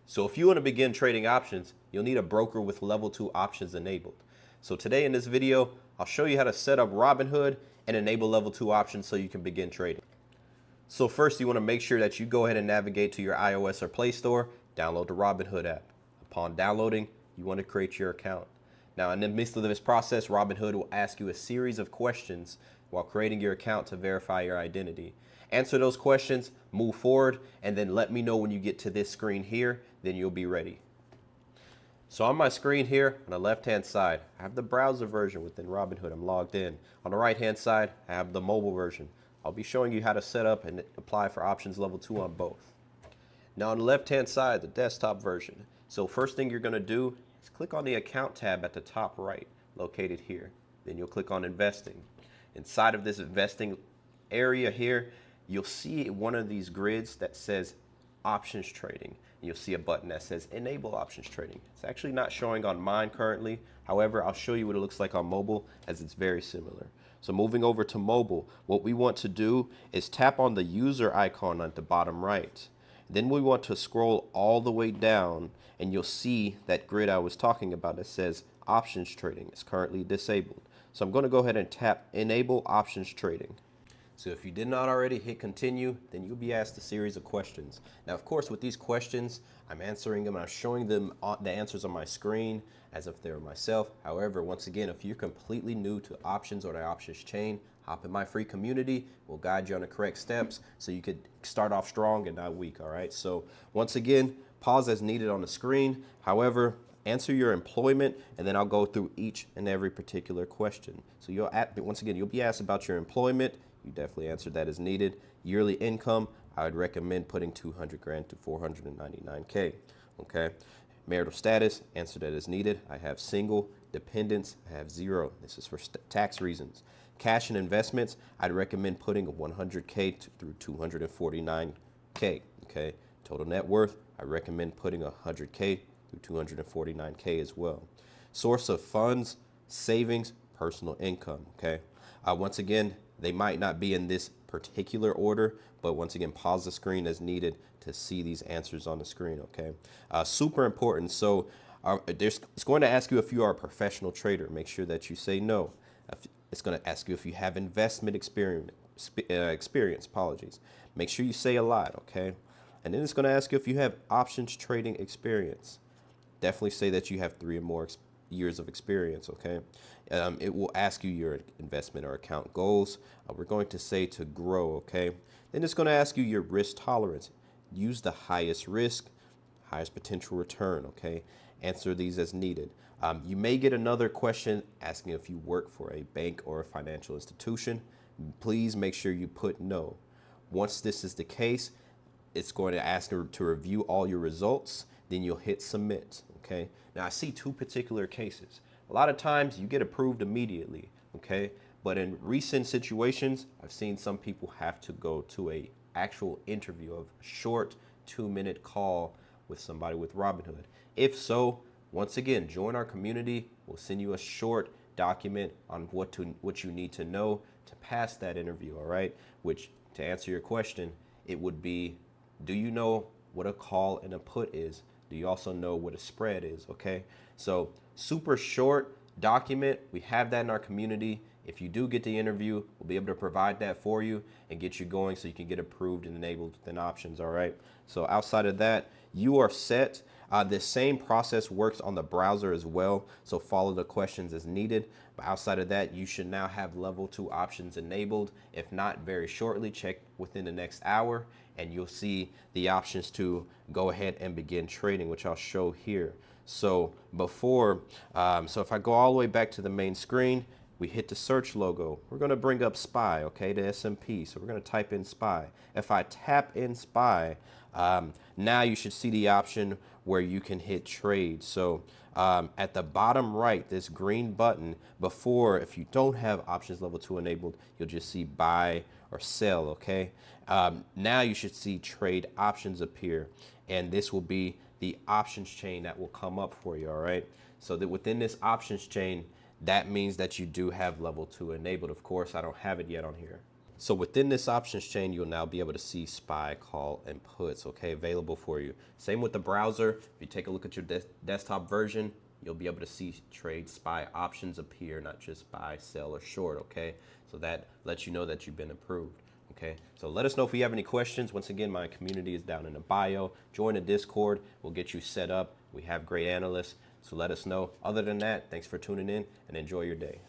So if you want to begin trading options, you'll need a broker with level 2 options enabled. So today in this video, I'll show you how to set up Robinhood and enable level 2 options so you can begin trading. So first, you want to make sure that you go ahead and navigate to your iOS or Play Store, download the Robinhood app. Upon downloading, you want to create your account. Now, in the midst of this process, Robinhood will ask you a series of questions while creating your account to verify your identity. Answer those questions, move forward, and then let me know when you get to this screen here, then you'll be ready. So on my screen here, on the left-hand side, I have the browser version within Robinhood. I'm logged in. On the right-hand side, I have the mobile version. I'll be showing you how to set up and apply for options level 2 on both. Now on the left-hand side, the desktop version. So first thing you're going to do is click on the account tab at the top right, located here. Then you'll click on investing. Inside of this investing area here, you'll see one of these grids that says options trading. You'll see a button that says enable options trading. It's actually not showing on mine currently. However, I'll show you what it looks like on mobile, as it's very similar. So moving over to mobile, what we want to do is tap on the user icon at the bottom right. Then we want to scroll all the way down, and you'll see that grid I was talking about that says options trading is currently disabled. So I'm going to go ahead and tap enable options trading. So if you did not already hit continue, then you'll be asked a series of questions. Now, of course, with these questions, I'm answering them and I'm showing them the answers on my screen as if they were myself. However, once again, if you're completely new to options or the options chain, hop in my free community. We'll guide you on the correct steps so you could start off strong and not weak, all right? So once again, pause as needed on the screen. However, answer your employment, and then I'll go through each and every particular question. So once again, you'll be asked about your employment. You definitely answered that as needed. Yearly income, I would recommend putting 200 grand to 499K. Okay. Marital status, answer that as needed. I have single. Dependents, I have 0. This is for tax reasons. Cash and investments, I'd recommend putting 100K through 249K. Okay. Total net worth, I recommend putting 100K through 249K as well. Source of funds, savings, personal income. Okay. Once again, they might not be in this particular order, but once again, pause the screen as needed to see these answers on the screen, okay? Super important. So it's going to ask you if you are a professional trader. Make sure that you say no. It's going to ask you if you have investment experience, apologies. Make sure you say a lot, okay? And then it's going to ask you if you have options trading experience. Definitely say that you have 3 or more years of experience, okay? It will ask you your investment or account goals. We're going to say to grow, okay? Then it's going to ask you your risk tolerance. Use the highest risk, highest potential return, okay? Answer these as needed. You may get another question asking if you work for a bank or a financial institution. Please make sure you put no. Once this is the case, it's going to ask you to review all your results. Then you'll hit submit, okay? Now, I see 2 particular cases. A lot of times you get approved immediately, okay? But in recent situations, I've seen some people have to go to a actual interview of a short 2-minute call with somebody with Robinhood. If so, once again, join our community. We'll send you a short document on what you need to know to pass that interview, all right? Which, to answer your question, it would be, do you know what a call and a put is? Do you also know what a spread is, okay? So super short document. We have that in our community. If you do get the interview, we'll be able to provide that for you and get you going so you can get approved and enabled within options, all right? So outside of that, you are set. This same process works on the browser as well, so follow the questions as needed. But outside of that, you should now have level 2 options enabled. If not, very shortly, check within the next hour, and you'll see the options to go ahead and begin trading, which I'll show here. So so if I go all the way back to the main screen, we hit the search logo. We're going to bring up SPY, okay, the S&P. So we're going to type in SPY. If I tap in SPY, now you should see the option where you can hit trade. So at the bottom right, this green button, before, if you don't have options level 2 enabled, you'll just see buy or sell, okay? Now you should see trade options appear, and this will be the options chain that will come up for you, all right? So that within this options chain, that means that you do have level 2 enabled. Of course, I don't have it yet on here. So within this options chain, you'll now be able to see SPY, call, and puts, okay, available for you. Same with the browser. If you take a look at your desktop version, you'll be able to see trade SPY options appear, not just buy, sell, or short, okay? So that lets you know that you've been approved, okay? So let us know if you have any questions. Once again, my community is down in the bio. Join the Discord. We'll get you set up. We have great analysts, so let us know. Other than that, thanks for tuning in and enjoy your day.